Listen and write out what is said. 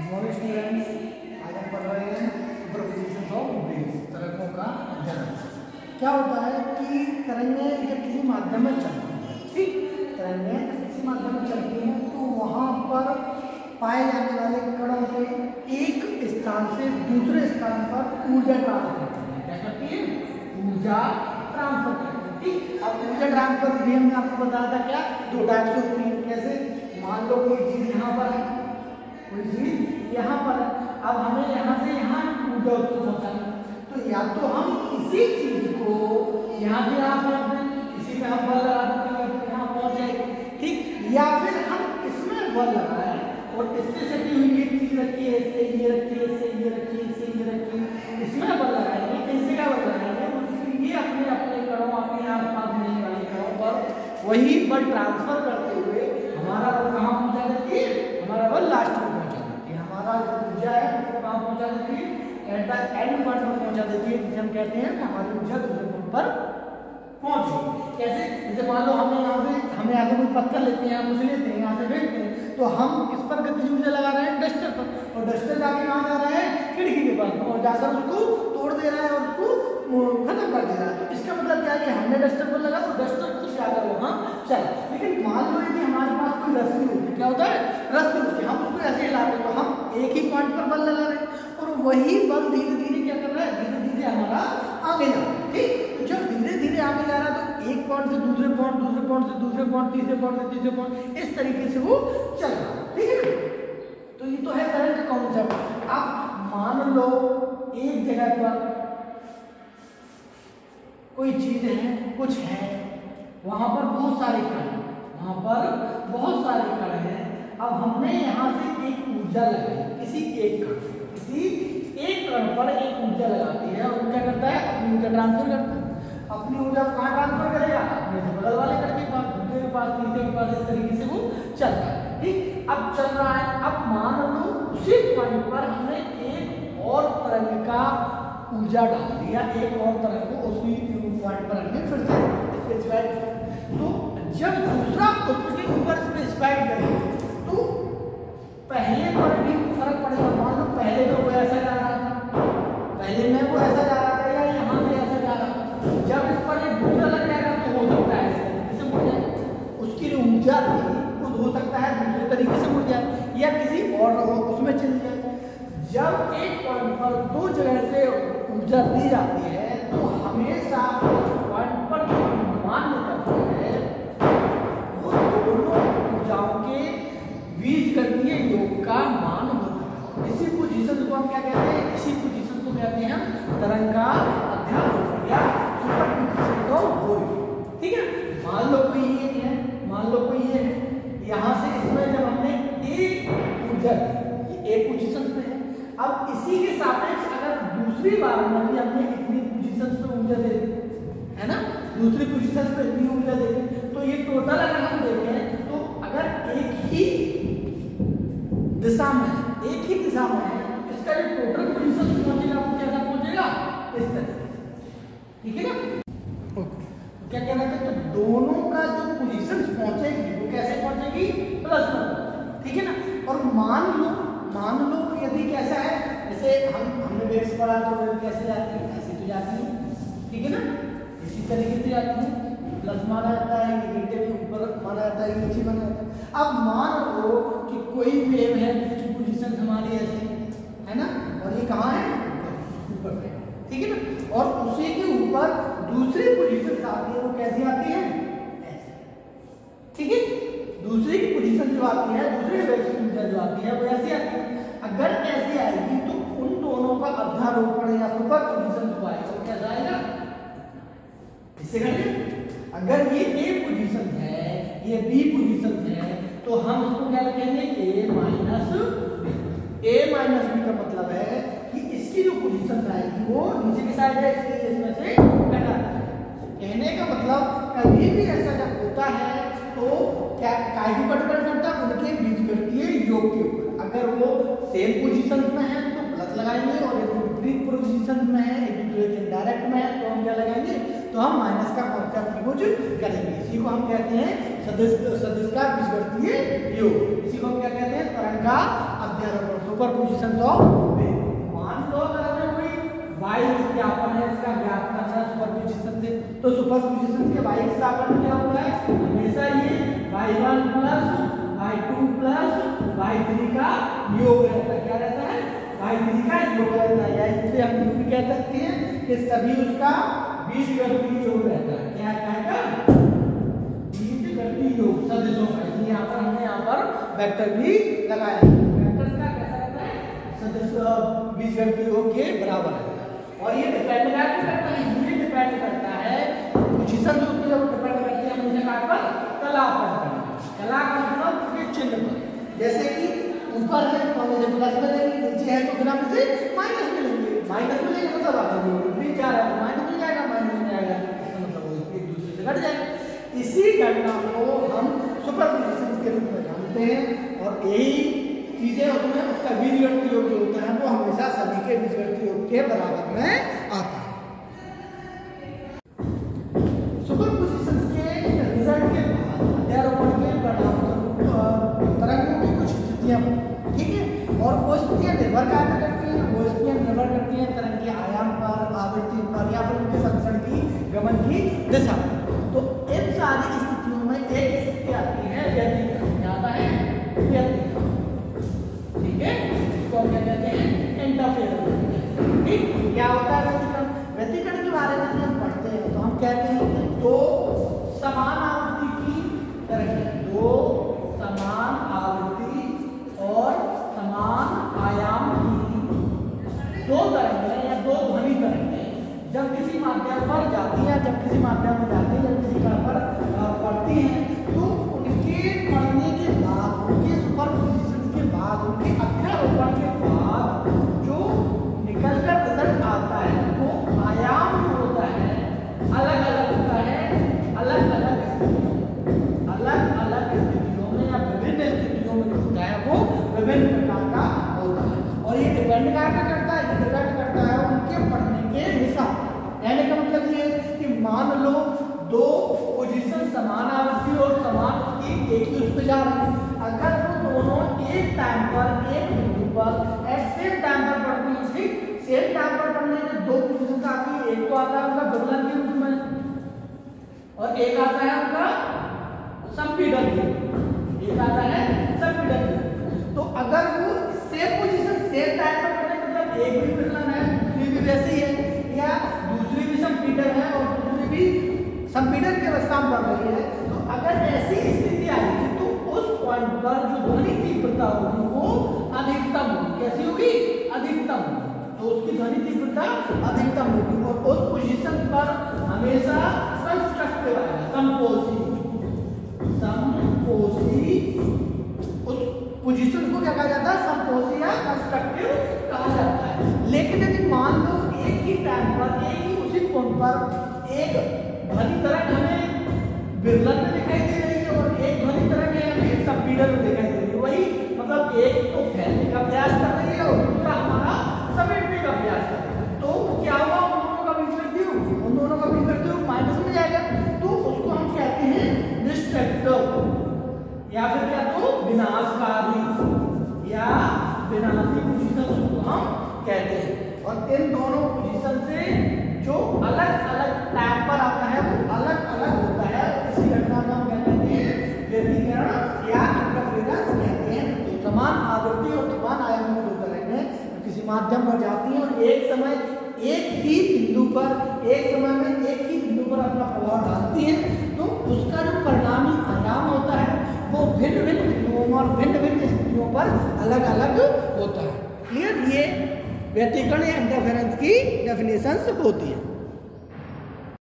Morning students, आज हम पढ़ रहे हैं सुपरपोजिशन ऑफ वेव्स, तरंगों का अध्ययन। क्या होता है कि तरंगें जब किसी माध्यम में चलती हैं, ठीक, तरंगें जब किसी माध्यम में चलती हैं तो वहाँ पर पाए जाने वाले कणों से एक स्थान से दूसरे स्थान पर ऊर्जा ट्रांसफर करती है। क्या करती है? ऊर्जा ट्रांसफर करती है। ठीक, अब ऊर्जा ट्रांसफर भी हमने आपको बताया था क्या, दो टाइप से होती है। कैसे? मान लो कोई चीज यहाँ पर है, कोई चीज यहाँ पर है, अब हमें यहाँ से यहाँ ऊर्जा उसको पहुँचाना, तो या तो हम इसी चीज को यहाँ से यहाँ फेंक दें, इसी में हम बल लगा दें, यहाँ पहुँच जाएगी। ठीक, या फिर हम इसमें बल लगाएं और इससे सटी हुई एक चीज रखी है, इससे ये रखी है, इससे ये रखी है, इससे ये रखी है, इसमें बल लगाएंगे, इससे क्या बल लगाएंगे, ये अपने अपने कणों, अपने आसपास मिलने वाले कणों पर वही बल ट्रांसफर करते हुए हमारा बल कहाँ पहुँचा देती है? हमारा बल लास्ट में पहुँचा देती है। हमारा जो ऊर्जा है उसको कहाँ पहुँचा देती है? एट द एंड पॉइंट पर पहुँचा देती है, जिसे हम कहते हैं कि हमारी ऊर्जा दूसरे पॉइंट पर पहुँच गई। कैसे? जैसे मान लो हमें यहाँ से कोई पत्थर लेते हैं, हम उसे लेते हैं, यहाँ से फेंकते हैं, तो हम किस पर गतिज ऊर्जा लगा रहे हैं? डस्टर पर, और डस्टर जाके कहाँ जा रहा है? खिड़की के पास, और जाकर उसको तोड़ दे रहा है और उसको खत्म कर दे रहा है। तो इसका मतलब क्या है कि हमने डस्टर पर लगा और डस्टर खुद जाकर वहाँ चला। लेकिन मान लो कि हमारे पास कोई रस्सी होती, क्या होता है? रस्सी होती, हम उसको ऐसे हिलाते हैं तो हम एक ही पॉइंट पर बल लगा रहे हैं और वही बल धीरे धीरे क्या कर रहा है? धीरे धीरे हमारा आगे जा रहा है। ठीक, जब धीरे धीरे आगे जा रहा है तो एक पॉइंट से दूसरे पॉइंट, दूसरे पॉइंट से दूसरे पॉइंट, तीसरे पॉइंट से तीसरे पॉइंट, इस तरीके से वो चल रहा है। ठीक है, तो ये तो है करंट का कॉन्सेप्ट। अब मान लो एक जगह पर कोई चीज है, कुछ है, वहां पर बहुत सारे कण, वहां पर बहुत सारे कण हैं। अब हमने यहाँ से एक ऊर्जा लगाई, किसी एक कण पर एक ऊर्जा लगाती है और क्या करता है? अपनी ऊर्जा ट्रांसफर करता है। अपनी ऊर्जा कहाँ ट्रांसफर करेगा? अपने बगल वाले कण के पास, दूसरे के पास, तीसरे के पास, इस तरीके से वो चल रहा है। ठीक, अब चल रहा है, अब मान लो उसी पॉइंट पर हमने एक और तरंग का ऊर्जा डाल दिया, एक और तरंग को उसी पॉइंट पर हमने फिर से स्पेसिफाइड। तो जब दूसरा उसके ऊपर स्पेसिफाइड करेंगे तो पहले पर भी फर्क पड़ेगा। मान लो पहले में वो ऐसा जा रहा था, पहले में वो ऐसा जा रहा था या यहाँ से ऐसा जा रहा था, जब इस पर एक दूसरा लग जाएगा तो हो सकता है इसे मुड़ जाए, उसकी जो ऊर्जा थी वो हो सकता है दूसरे तरीके से मुड़ जाए या किसी और उसमें चली जाए। जब एक पॉइंट पर दो जगह से ऊर्जा दी जाती है तो हमेशा उस पॉइंट पर जो अनुमान निकलता है वो दोनों ऊर्जाओं के बीजगणितीय योग का मान होता है। इसी पोजीशन को हम क्या कहते हैं? इसी पोजीशन को कहते हैं हम तरंग का अध्ययन या सुपरपोजिशन ऑफ वेव्स। ठीक है, मान लो कोई ये है, मान लो कोई ये है, यहाँ से इसमें जब हमने एक ऊर्जा, एक पोजीशन पे है, अब इसी के सापेक्ष अगर दूसरी बार में भी हमने इतनी पोजीशन पे ऊर्जा दे दी है ना, दूसरी पोजीशन पे इतनी ऊर्जा दे दी, तो ये टोटल अगर हम देखें तो अगर एक ही दिशा में है, इसका जो टोटल पोजीशन पहुंचेगा वो कैसा पहुंचेगा? इस तरीके से। ठीक है ना? क्या कहना है? तो दोनों का जो पोजीशन पहुंचेगी वो कैसे पहुंचेगी? प्लस में। ठीक है ना? और मान लो यदि कैसा है, जैसे हमने वेव्स पढ़ा तो वेव कैसे जाती है? ऐसे तो जाती है। ठीक है ना? इसी तरीके से जाती है, प्लस माना जाता है, नेगेटिव ऊपर माना जाता है, नीचे माना जाता है। अब मान लो कि कोई वेव है जिसकी पोजीशन हमारी ऐसे है ना, और ये कहाँ है? ऊपर पे। ठीक है ना? और उसी के ऊपर दूसरी पोजीशन आती है, वो कैसी आती है? ऐसे। ठीक है, दूसरी की पोजीशन जो आती है, दूसरे वेव की ऊर्जा जो आती है वो ऐसी आती है। अगर ऐसी आएगी तो उन दोनों का अध्यारोपण या सुपरपोजिशन जो आएगा वो कैसा आएगा? इससे करेंगे, अगर ये ए पोजीशन है, ये बी पोजीशन है, तो हम इसको क्या लिखेंगे? ए माइनस बी का मतलब है कि इसकी जो पोजीशन आएगी वो नीचे की साइड है, इसलिए इसमें से घटा देंगे। कहने का मतलब कभी भी ऐसा जब होता है तो क्या काहे पर डिपेंड करता है? उनके बीजगणितीय योग के ऊपर। अगर वो सेम पोजीशन में है तो प्लस लगाएंगे, और यदि विपरीत पोजीशन में है, एक दूसरे के डायरेक्ट में है, तो हम क्या लगाएंगे? तो हम माइनस का कॉन्सेप्ट यूज करेंगे। इसी को हम कहते हैं सदिश का बीजगणितीय योग। इसी को हम क्या कहते हैं? तरंग का अध्यारोपण। Superposition of wave. मान लो अगर हमें कोई वाई विस्थापन है, इसका ज्ञात करना है सुपरपोजिशन से, तो सुपरपोजिशन के वाई विस्थापन में क्या होता है, हमेशा ये y1 plus y2 plus y3 का योग रहता है। क्या रहता है, y3 का योग रहता है, या इससे हम ये भी कह सकते हैं कि सभी उसका बीजगणितीय योग रहता है। क्या कहता है, बीजगणितीय योग सदिशों का। इसलिए यहाँ पर हमने यहाँ पर वेक्टर भी लगाया है। वेक्टर का कैसा रहता है, सदिश बीजगणितीय योग के बराबर है। और ये डिपेंड करता है, ये डिपेंड करता है पोजीशन के ऊपर, डिपेंड करती है हमेशा कहाँ पर, कला पर, कला का मतलब उसके चिन्ह पर। जैसे कि ऊपर है तो हम इसे प्लस में लेंगे, नीचे है तो बिना में से माइनस में लेंगे। माइनस में लेंगे मतलब आपको ऊपर जा रहा है माइनस में जाएगा, माइनस में जाएगा, इसका मतलब वो एक दूसरे से घट जाएगा। इसी घटना को हम सुपरपोजिशन के रूप में जानते हैं, और यही चीजें उसमें उसका बीजगणितीय योग जो होता है वो हमेशा सभी के बीजगणितीय योग के बराबर में आता है। सुपरपोजिशन के रिजल्ट के बाद अध्यारोपण के परिणाम तरंगों की कुछ स्थितियां, ठीक है, और वो स्थितियां निर्भर करती हैं, वो स्थितियां निर्भर करती हैं तरंग के आयाम पर, आवृत्ति पर, या फिर उनके संचरण की गमन की दिशा पर। तो इन सारी स्थितियों में एक स्थिति आती है व्यतिकरण। क्या आता है, व्यतिकरण, ठीक है, इसको हम क्या कहते हैं, इंटरफेरेंस। ठीक, क्या होता है व्यतिकरण? व्यतिकरण के बारे में हम पढ़ते हैं तो हम कहते हैं कि दो समान आवृत्ति की तरंगें, दो समान आवृत्ति और समान आयाम की दो तरंगें या दो ध्वनि तरंगें जब किसी माध्यम पर जाती हैं, जब किसी माध्यम में जाती है, जब किसी कण पर पड़ती हैं, तो उनके पड़ने के बाद, उनके सुपरपोजिशन के बाद, उनके अध्यारोपण के बाद जो निकलकर रिजल्ट आता है वो आयाम जो होता है अलग अलग होता है, अलग अलग स्थितियों में या विभिन्न स्थितियों में जो होता है वो विभिन्न प्रकार का होता है। और ये डिपेंड करता है, ये डिपेंड करता है उनके पढ़ने के हिसाब। कहने का मतलब ये है कि मान लो दो पोजीशन समान आवृत्ति और समान उसकी एक ही उस पर जा रही है, अगर वो दोनों एक टाइम पर एक बिंदु पर एट सेम टाइम पर पढ़ती है, ठीक, सेम टाइम पर पढ़ने में दो पोजीशन आती है, एक तो आता है उनका विकलन के रूप में और एक आता है उनका संपीड़न के, एक आता है संपीड़न के। तो अगर वो सेम पोजीशन सेम टाइम पर पढ़ने मतलब एक भी विकलन है, दूसरी भी वैसे ही है, या दूसरी भी संपीड़न है और दूसरी भी संपीड़न के अवस्था में बढ़ रही है, तो अगर ऐसी स्थिति आएगी तो उस पॉइंट पर जो ध्वनि तीव्रता होगी वो अधिकतम होगी। कैसी होगी? अधिकतम होगी। तो उसकी ध्वनि तीव्रता अधिकतम होगी और उस पोजीशन पर हमेशा कंस्ट्रक्टिव आएगा, संपोषी उस पोजीशन को क्या कहा जाता है? संपोषी या कंस्ट्रक्टिव कहा जाता है। लेकिन यदि मान लो एक ही टाइम पर, एक ही उसी कोण पर एक ध्वनि तरंग हमें विकलन में दिखाई दे रही है और एक ध्वनि तरंग हमें संपीड़न में दिखाई दे रही है, वही मतलब एक तो फैलने का प्रयास कर रही है और दूसरा हमारा समेटने का प्रयास कर रही है। तो क्या हुआ, उन दोनों का बीजगणितीय माइनस में जाएगा, तो उसको हम कहते हैं डिस्ट्रक्टिव या फिर क्या तो विनाशकारी या विनाशी पोजीशन को हम कहते हैं। और इन दोनों पोजीशन से जो अलग अलग टाइम पर आता है वो अलग अलग होता है। इसी घटना को हम कहते हैं व्यतिकरण या इंटरफेरेंस कहते हैं। तो समान आवृत्ति और समान आयाम में जो तरंगें किसी माध्यम पर जाती हैं और एक समय एक ही बिंदु पर, एक समय में एक ही बिंदु पर अपना प्रभाव डालती हैं, तो उसका जो परिणामी आयाम होता है वो भिन्न भिन्न बिंदुओं और भिन्न भिन्न स्थितियों पर अलग अलग होता है। क्लियर? ये व्यतिकरण या इंटरफेरेंस की डेफिनेशंस होती है।